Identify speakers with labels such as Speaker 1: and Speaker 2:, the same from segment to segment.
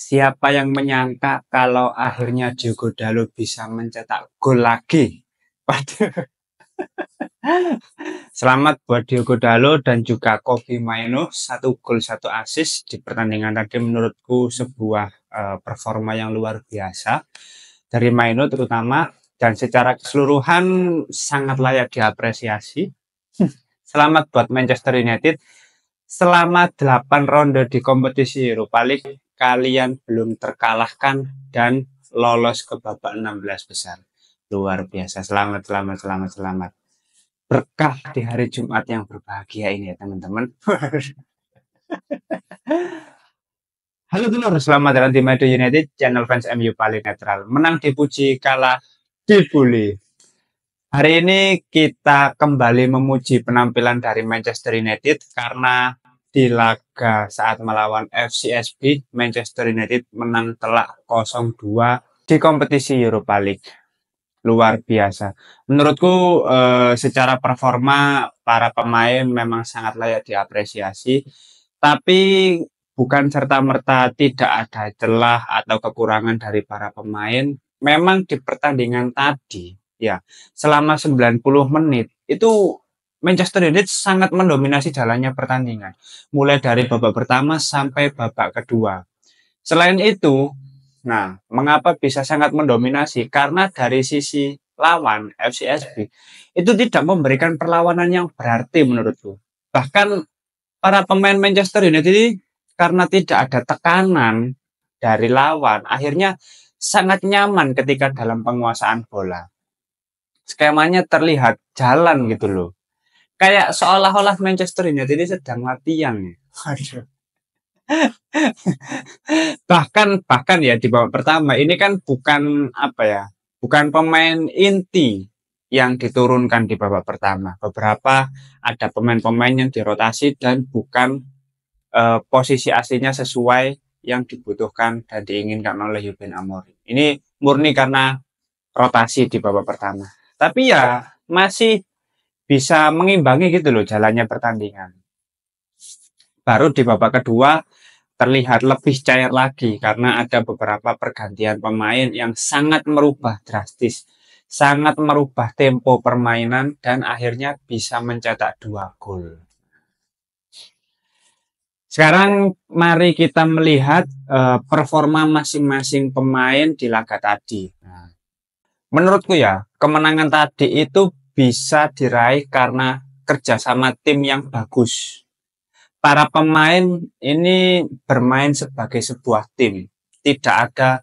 Speaker 1: Siapa yang menyangka kalau akhirnya Diogo Dalot bisa mencetak gol lagi? Waduh, selamat buat Diogo Dalot dan juga Kobbie Mainoo, 1 gol 1 assist di pertandingan tadi menurutku sebuah performa yang luar biasa dari Mainoo terutama, dan secara keseluruhan sangat layak diapresiasi. Selamat buat Manchester United. Selama 8 ronde di kompetisi Europa League, kalian belum terkalahkan dan lolos ke babak 16 besar. Luar biasa. Selamat, selamat, selamat, selamat. Berkah di hari Jumat yang berbahagia ini ya teman-teman. Halo dulur, selamat datang di Madrid United, channel fans MU paling netral. Menang dipuji, kalah dibully. Hari ini kita kembali memuji penampilan dari Manchester United karena di laga saat melawan FCSB, Manchester United menang telak 0-2 di kompetisi Europa League. Luar biasa. Menurutku secara performa para pemain memang sangat layak diapresiasi, tapi bukan serta-merta tidak ada celah atau kekurangan dari para pemain. Memang di pertandingan tadi, ya, selama 90 menit itu Manchester United sangat mendominasi jalannya pertandingan, mulai dari babak pertama sampai babak kedua. Selain itu, nah, mengapa bisa sangat mendominasi? Karena dari sisi lawan FCSB itu tidak memberikan perlawanan yang berarti menurutku. Bahkan para pemain Manchester United ini karena tidak ada tekanan dari lawan, akhirnya sangat nyaman ketika dalam penguasaan bola. Skemanya terlihat jalan gitu loh. Kayak seolah-olah Manchester United ini sedang latihan. Aduh. bahkan ya di babak pertama ini kan bukan apa ya, bukan pemain inti yang diturunkan di babak pertama. Beberapa ada pemain-pemain yang dirotasi dan bukan posisi aslinya sesuai yang dibutuhkan dan diinginkan oleh Ruben Amorim. Ini murni karena rotasi di babak pertama. Tapi ya masih bisa mengimbangi gitu loh jalannya pertandingan. Baru di babak kedua terlihat lebih cair lagi karena ada beberapa pergantian pemain yang sangat merubah drastis, sangat merubah tempo permainan dan akhirnya bisa mencetak 2 gol. Sekarang mari kita melihat performa masing-masing pemain di laga tadi. Nah, menurutku ya, kemenangan tadi itu bisa diraih karena kerjasama tim yang bagus. Para pemain ini bermain sebagai sebuah tim. Tidak ada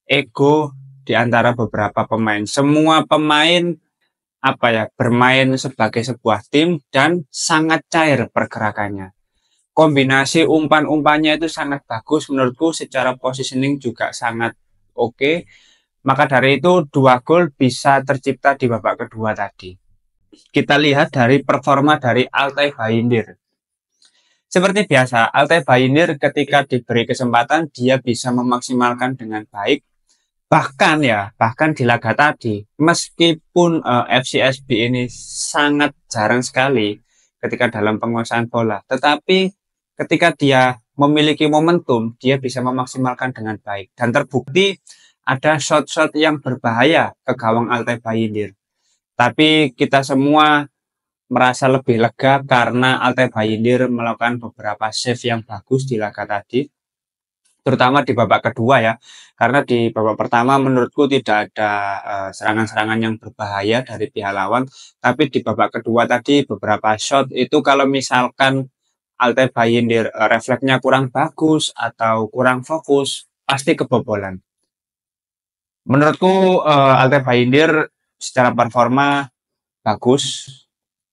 Speaker 1: ego di antara beberapa pemain. Semua pemain bermain sebagai sebuah tim dan sangat cair pergerakannya. Kombinasi umpan-umpannya itu sangat bagus menurutku, secara positioning juga sangat oke. Maka dari itu 2 gol bisa tercipta di babak kedua tadi. Kita lihat dari performa dari Altay Bayindir. Seperti biasa, Altay Bayindir ketika diberi kesempatan dia bisa memaksimalkan dengan baik. Bahkan di laga tadi, meskipun FCSB ini sangat jarang sekali ketika dalam penguasaan bola, tetapi ketika dia memiliki momentum, dia bisa memaksimalkan dengan baik. Dan terbukti ada shot-shot yang berbahaya ke gawang Altay Bayindir. Tapi kita semua merasa lebih lega karena Altay Bayindir melakukan beberapa save yang bagus di laga tadi, terutama di babak kedua ya, karena di babak pertama menurutku tidak ada serangan-serangan yang berbahaya dari pihak lawan, tapi di babak kedua tadi beberapa shot itu kalau misalkan Altay Bayindir refleksnya kurang bagus atau kurang fokus, pasti kebobolan. Menurutku Altay Bayindir secara performa bagus,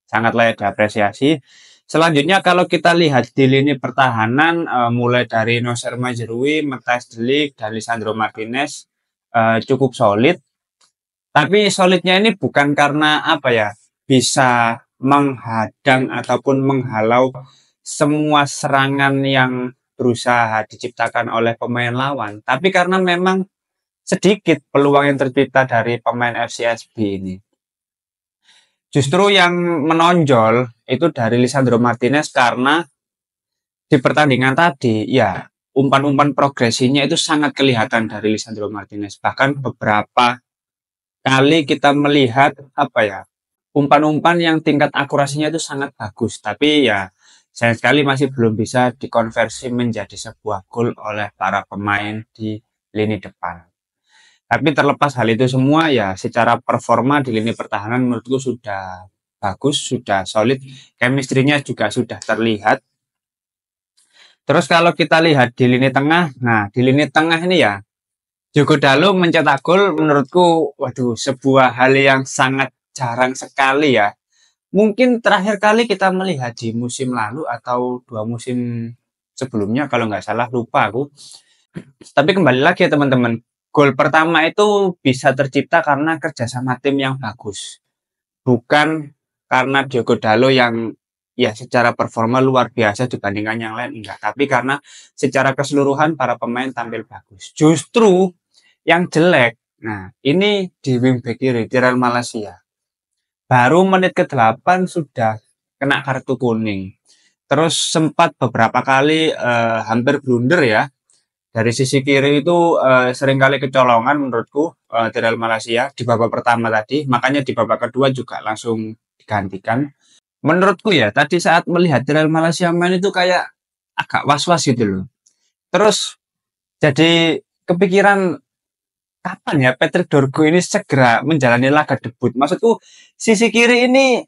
Speaker 1: sangat layak diapresiasi. Selanjutnya kalau kita lihat di lini pertahanan, mulai dari Nocer Mazraoui, Matthijs de Ligt, dan Lisandro Martinez cukup solid. Tapi solidnya ini bukan karena bisa menghadang ataupun menghalau semua serangan yang berusaha diciptakan oleh pemain lawan. Tapi karena memang sedikit peluang yang tercipta dari pemain FCSB ini. Justru yang menonjol itu dari Lisandro Martinez karena di pertandingan tadi ya umpan-umpan progresinya itu sangat kelihatan dari Lisandro Martinez. Bahkan beberapa kali kita melihat apa ya, umpan-umpan yang tingkat akurasinya itu sangat bagus, tapi ya sayang sekali masih belum bisa dikonversi menjadi sebuah gol oleh para pemain di lini depan. Tapi terlepas hal itu semua ya secara performa di lini pertahanan menurutku sudah bagus, sudah solid, chemistry-nya juga sudah terlihat. Terus kalau kita lihat di lini tengah, nah di lini tengah ini ya Diogo Dalot mencetak gol menurutku waduh sebuah hal yang sangat jarang sekali ya. Mungkin terakhir kali kita melihat di musim lalu atau 2 musim sebelumnya kalau nggak salah, lupa aku. Tapi kembali lagi ya teman-teman, gol pertama itu bisa tercipta karena kerjasama tim yang bagus. Bukan karena Diogo Dalot yang ya secara performa luar biasa dibandingkan yang lain, enggak. Tapi karena secara keseluruhan para pemain tampil bagus. Justru yang jelek, nah ini di wingback kiri, Tyrell Malacia. Baru menit ke-8 sudah kena kartu kuning. Terus sempat beberapa kali hampir blunder ya. Dari sisi kiri itu seringkali kecolongan menurutku Tyrell Malacia di babak pertama tadi. Makanya di babak kedua juga langsung digantikan. Menurutku ya tadi saat melihat Tyrell Malacia main itu kayak agak was-was gitu loh. Terus jadi kepikiran kapan ya Patrick Dorgu ini segera menjalani laga debut. Maksudku sisi kiri ini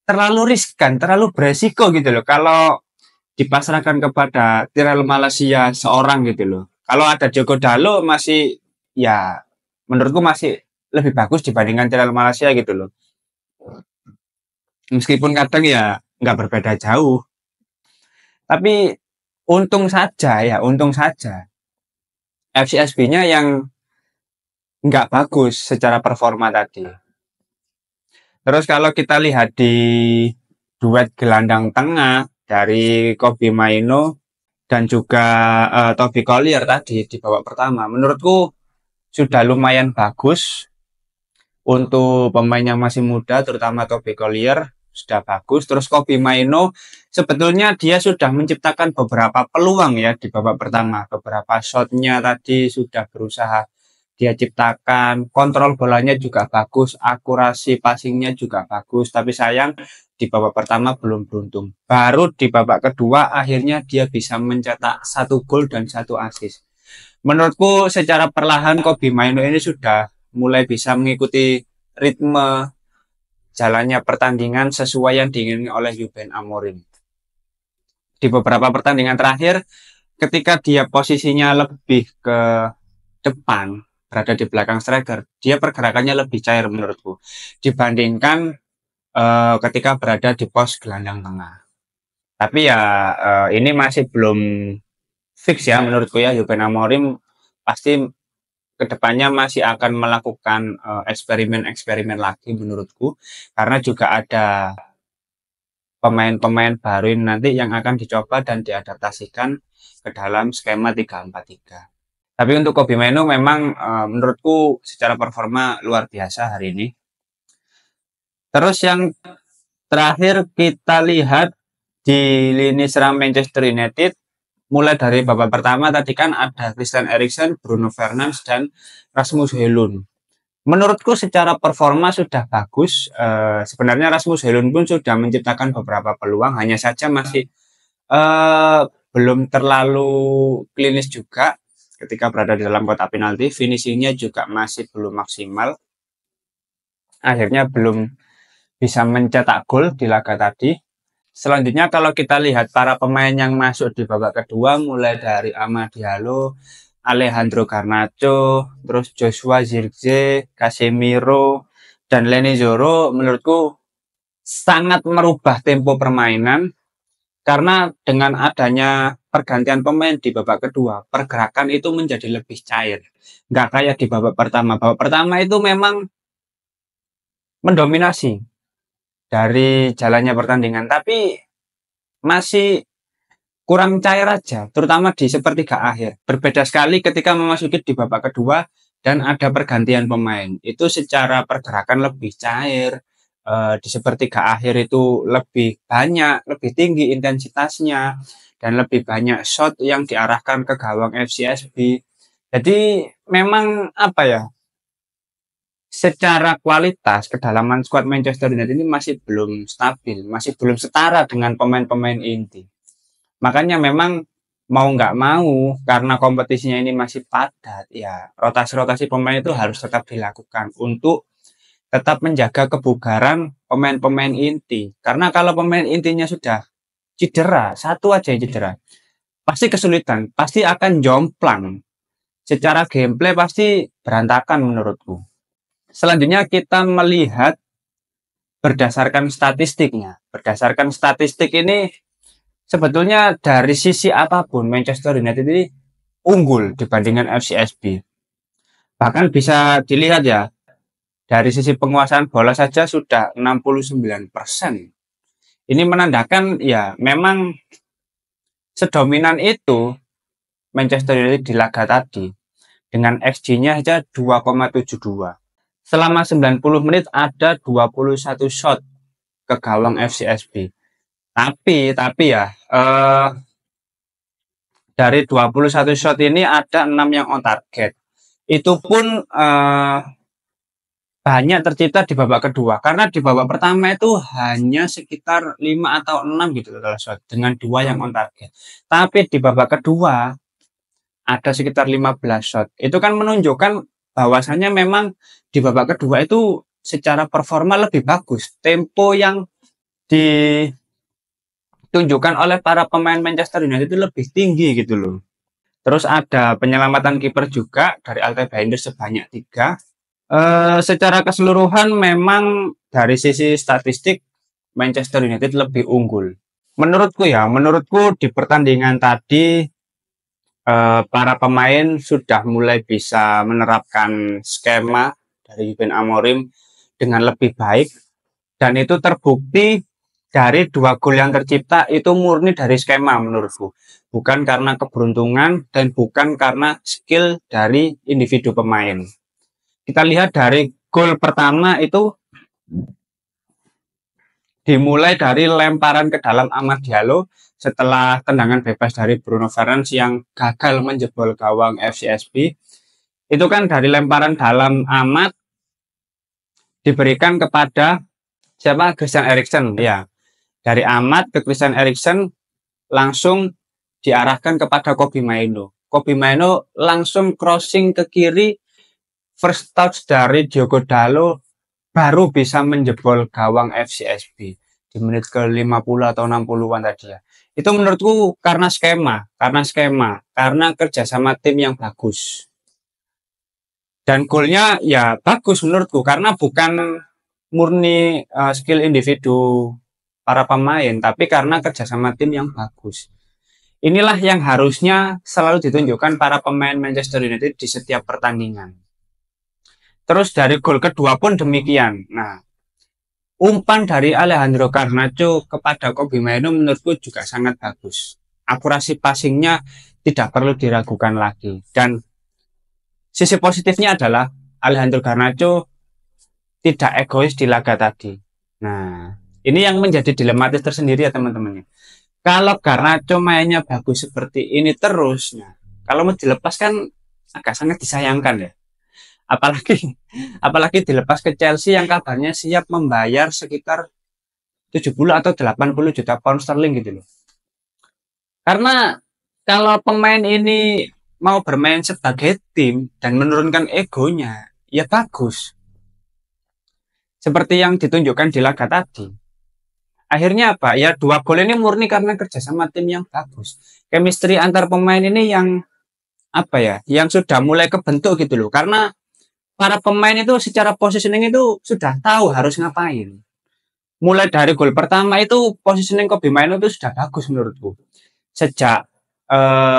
Speaker 1: terlalu riskan, terlalu beresiko gitu loh. Kalau dipasrahkan kepada Tyrell Malacia seorang gitu loh. Kalau ada Diogo Dalot masih ya menurutku masih lebih bagus dibandingkan Tyrell Malacia gitu loh. Meskipun kadang ya nggak berbeda jauh. Tapi untung saja FCSB-nya yang nggak bagus secara performa tadi. Terus kalau kita lihat di duet gelandang tengah dari Kobbie Mainoo dan juga Toby Collier tadi di babak pertama, menurutku sudah lumayan bagus untuk pemain yang masih muda, terutama Toby Collier sudah bagus. Terus Kobbie Mainoo sebetulnya dia sudah menciptakan beberapa peluang ya di babak pertama, beberapa shotnya tadi sudah berusaha dia ciptakan, kontrol bolanya juga bagus, akurasi passingnya juga bagus, tapi sayang di babak pertama belum beruntung. Baru di babak kedua akhirnya dia bisa mencetak 1 gol dan 1 assist. Menurutku secara perlahan Kobbie Mainoo ini sudah mulai bisa mengikuti ritme jalannya pertandingan sesuai yang diinginkan oleh Ruben Amorim. Di beberapa pertandingan terakhir ketika dia posisinya lebih ke depan, berada di belakang striker, dia pergerakannya lebih cair menurutku dibandingkan ketika berada di pos gelandang tengah. Tapi ya ini masih belum fix ya menurutku ya. Ruben Amorim pasti kedepannya masih akan melakukan eksperimen-eksperimen lagi menurutku, karena juga ada pemain-pemain baru nanti yang akan dicoba dan diadaptasikan ke dalam skema 3-4-3. Tapi untuk Kobbie Mainoo memang menurutku secara performa luar biasa hari ini. Terus yang terakhir kita lihat di lini serang Manchester United, mulai dari babak pertama tadi kan ada Christian Eriksen, Bruno Fernandes, dan Rasmus Højlund. Menurutku secara performa sudah bagus. Sebenarnya Rasmus Højlund pun sudah menciptakan beberapa peluang, hanya saja masih belum terlalu klinis juga ketika berada di dalam kotak penalti. Finishingnya juga masih belum maksimal. Akhirnya belum bisa mencetak gol di laga tadi. Selanjutnya kalau kita lihat para pemain yang masuk di babak kedua, mulai dari Amad Diallo, Alejandro Garnacho, terus Joshua Zirkzee, Casemiro, dan Leny Yoro, menurutku sangat merubah tempo permainan. Karena dengan adanya pergantian pemain di babak kedua, pergerakan itu menjadi lebih cair. Nggak kayak di babak pertama. Babak pertama itu memang mendominasi dari jalannya pertandingan, tapi masih kurang cair aja, terutama di sepertiga akhir. Berbeda sekali ketika memasuki di babak kedua dan ada pergantian pemain. Itu secara pergerakan lebih cair, di sepertiga akhir itu lebih banyak, lebih tinggi intensitasnya, dan lebih banyak shot yang diarahkan ke gawang FCSB. Jadi memang apa ya, secara kualitas kedalaman skuad Manchester United ini masih belum stabil, masih belum setara dengan pemain-pemain inti. Makanya memang mau nggak mau, karena kompetisinya ini masih padat, ya rotasi-rotasi pemain itu harus tetap dilakukan untuk tetap menjaga kebugaran pemain-pemain inti. Karena kalau pemain intinya sudah cedera, satu aja yang cedera, pasti kesulitan, pasti akan jomplang. Secara gameplay pasti berantakan menurutku. Selanjutnya kita melihat berdasarkan statistiknya. Berdasarkan statistik ini sebetulnya dari sisi apapun Manchester United ini unggul dibandingkan FCSB. Bahkan bisa dilihat ya, dari sisi penguasaan bola saja sudah 69%. Ini menandakan ya memang sedominan itu Manchester United di laga tadi. Dengan XG-nya saja 2,72. Selama 90 menit ada 21 shot ke gawang FCSB. Tapi ya dari 21 shot ini ada 6 yang on target. Itu pun banyak tercipta di babak kedua. Karena di babak pertama itu hanya sekitar 5 atau 6 gitu total shot dengan 2 yang on target. Tapi di babak kedua ada sekitar 15 shot. Itu kan menunjukkan bahwasannya memang di babak kedua itu secara performa lebih bagus. Tempo yang ditunjukkan oleh para pemain Manchester United itu lebih tinggi gitu loh. Terus ada penyelamatan kiper juga dari Altebinder sebanyak 3. Secara keseluruhan memang dari sisi statistik Manchester United lebih unggul. Menurutku di pertandingan tadi para pemain sudah mulai bisa menerapkan skema dari Ben Amorim dengan lebih baik, dan itu terbukti dari 2 gol yang tercipta itu murni dari skema menurutku, bukan karena keberuntungan dan bukan karena skill dari individu pemain. Kita lihat dari gol pertama itu dimulai dari lemparan ke dalam Amad Diallo setelah tendangan bebas dari Bruno Fernandes yang gagal menjebol gawang FCSB. Itu kan dari lemparan dalam Amad diberikan kepada siapa? Christian Eriksen. Ya, dari Amad ke Christian Eriksen langsung diarahkan kepada Kobbie Mainoo. Kobbie Mainoo langsung crossing ke kiri, first touch dari Diogo Dalot baru bisa menjebol gawang FCSB di menit ke 50 atau 60-an tadi ya. Itu menurutku karena skema, karena kerjasama tim yang bagus. Dan golnya ya bagus menurutku karena bukan murni skill individu para pemain, tapi karena kerjasama tim yang bagus. Inilah yang harusnya selalu ditunjukkan para pemain Manchester United di setiap pertandingan. Terus dari gol kedua pun demikian. Nah, umpan dari Alejandro Garnacho kepada Kobbie Mainoo menurutku juga sangat bagus. Akurasi passingnya tidak perlu diragukan lagi. Dan sisi positifnya adalah Alejandro Garnacho tidak egois di laga tadi. Nah, ini yang menjadi dilematis tersendiri ya teman-teman. Kalau Garnacho mainnya bagus seperti ini terus, nah, kalau mau dilepas kan agak sangat disayangkan ya. Apalagi dilepas ke Chelsea yang kabarnya siap membayar sekitar 70 atau 80 juta pound sterling gitu loh. Karena kalau pemain ini mau bermain sebagai tim dan menurunkan egonya, ya bagus. Seperti yang ditunjukkan di laga tadi. Akhirnya apa? Ya 2 gol ini murni karena kerjasama tim yang bagus. Chemistry antar pemain ini yang apa ya? Yang sudah mulai kebentuk gitu loh. Karena para pemain itu secara positioning itu sudah tahu harus ngapain. Mulai dari gol pertama itu positioning Kobbie Mainoo itu sudah bagus menurutku. Sejak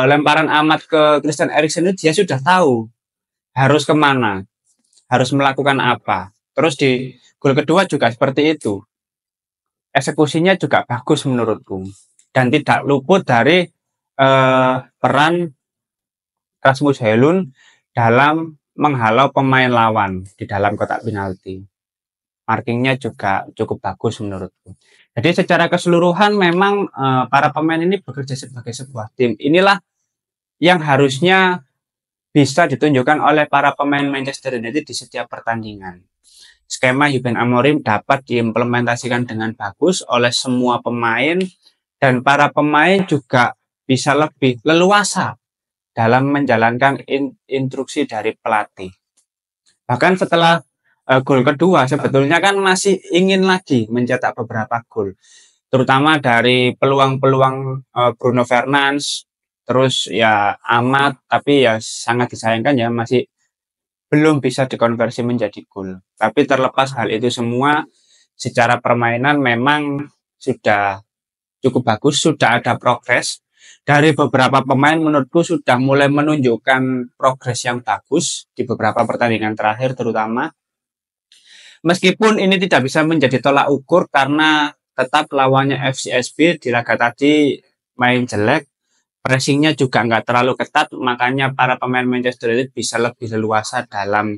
Speaker 1: lemparan Amad ke Christian Eriksen itu dia sudah tahu harus kemana, harus melakukan apa. Terus di gol kedua juga seperti itu. Eksekusinya juga bagus menurutku. Dan tidak luput dari peran Rasmus Højlund dalam menghalau pemain lawan di dalam kotak penalti. markingnya juga cukup bagus menurutku. Jadi secara keseluruhan memang para pemain ini bekerja sebagai sebuah tim. Inilah yang harusnya bisa ditunjukkan oleh para pemain Manchester United di setiap pertandingan. Skema Ruben Amorim dapat diimplementasikan dengan bagus oleh semua pemain, dan para pemain juga bisa lebih leluasa dalam menjalankan instruksi dari pelatih. Bahkan setelah gol kedua sebetulnya kan masih ingin lagi mencetak beberapa gol, terutama dari peluang-peluang Bruno Fernandes, terus ya Ahmad, tapi ya sangat disayangkan ya masih belum bisa dikonversi menjadi gol. Tapi terlepas hal itu semua, secara permainan memang sudah cukup bagus, sudah ada progres. Dari beberapa pemain menurutku sudah mulai menunjukkan progres yang bagus di beberapa pertandingan terakhir terutama. Meskipun ini tidak bisa menjadi tolak ukur karena tetap lawannya FCSB di laga tadi main jelek, pressingnya juga nggak terlalu ketat, makanya para pemain Manchester United bisa lebih leluasa dalam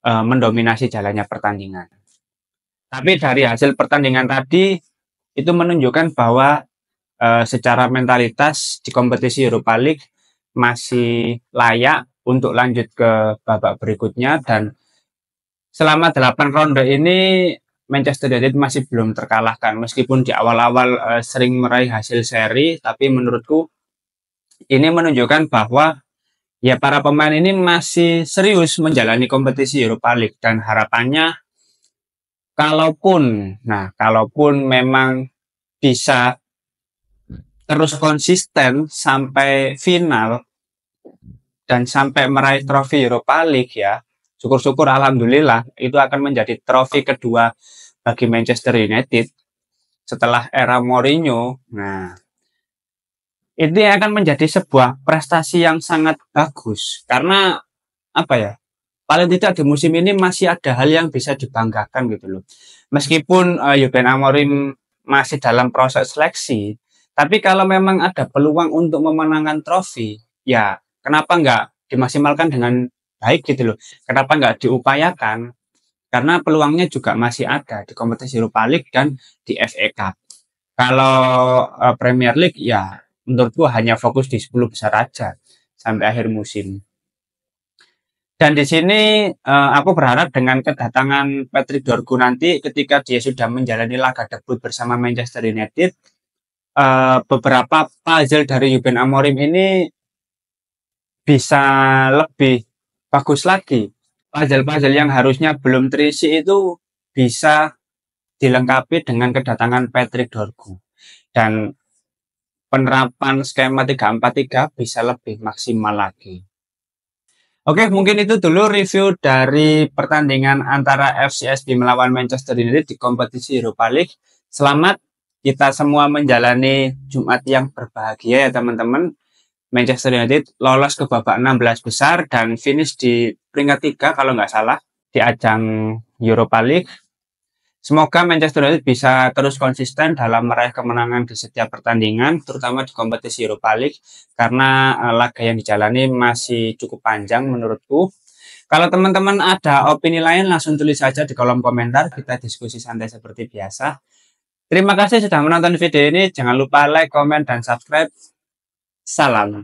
Speaker 1: mendominasi jalannya pertandingan. Tapi dari hasil pertandingan tadi itu menunjukkan bahwa secara mentalitas di kompetisi Europa League masih layak untuk lanjut ke babak berikutnya, dan selama 8 ronde ini Manchester United masih belum terkalahkan meskipun di awal-awal sering meraih hasil seri, tapi menurutku ini menunjukkan bahwa ya para pemain ini masih serius menjalani kompetisi Europa League, dan harapannya kalaupun memang bisa terus konsisten sampai final dan sampai meraih trofi Europa League ya, syukur-syukur alhamdulillah itu akan menjadi trofi kedua bagi Manchester United setelah era Mourinho. Nah, ini akan menjadi sebuah prestasi yang sangat bagus karena apa ya? Paling tidak di musim ini masih ada hal yang bisa dibanggakan gitu loh. Meskipun Ruben Amorim masih dalam proses seleksi, tapi kalau memang ada peluang untuk memenangkan trofi, ya kenapa nggak dimaksimalkan dengan baik gitu loh. Kenapa nggak diupayakan? Karena peluangnya juga masih ada di kompetisi Europa League dan di FA Cup. Kalau Premier League ya menurutku hanya fokus di 10 besar aja sampai akhir musim. Dan di sini aku berharap dengan kedatangan Patrick Dorgu nanti ketika dia sudah menjalani laga debut bersama Manchester United, beberapa puzzle dari Ruben Amorim ini bisa lebih bagus lagi. Puzzle-puzzle yang harusnya belum terisi itu bisa dilengkapi dengan kedatangan Patrick Dorgu. Dan penerapan skema 3-4-3 bisa lebih maksimal lagi. Oke, mungkin itu dulu review dari pertandingan antara FCSB melawan Manchester United di kompetisi Europa League. Selamat kita semua menjalani Jumat yang berbahagia ya teman-teman. Manchester United lolos ke babak 16 besar dan finish di peringkat 3 kalau nggak salah di ajang Europa League. Semoga Manchester United bisa terus konsisten dalam meraih kemenangan di setiap pertandingan, terutama di kompetisi Europa League, karena laga yang dijalani masih cukup panjang menurutku. Kalau teman-teman ada opini lain, langsung tulis saja di kolom komentar, kita diskusi santai seperti biasa. Terima kasih sudah menonton video ini, jangan lupa like, komen, dan subscribe. Salam.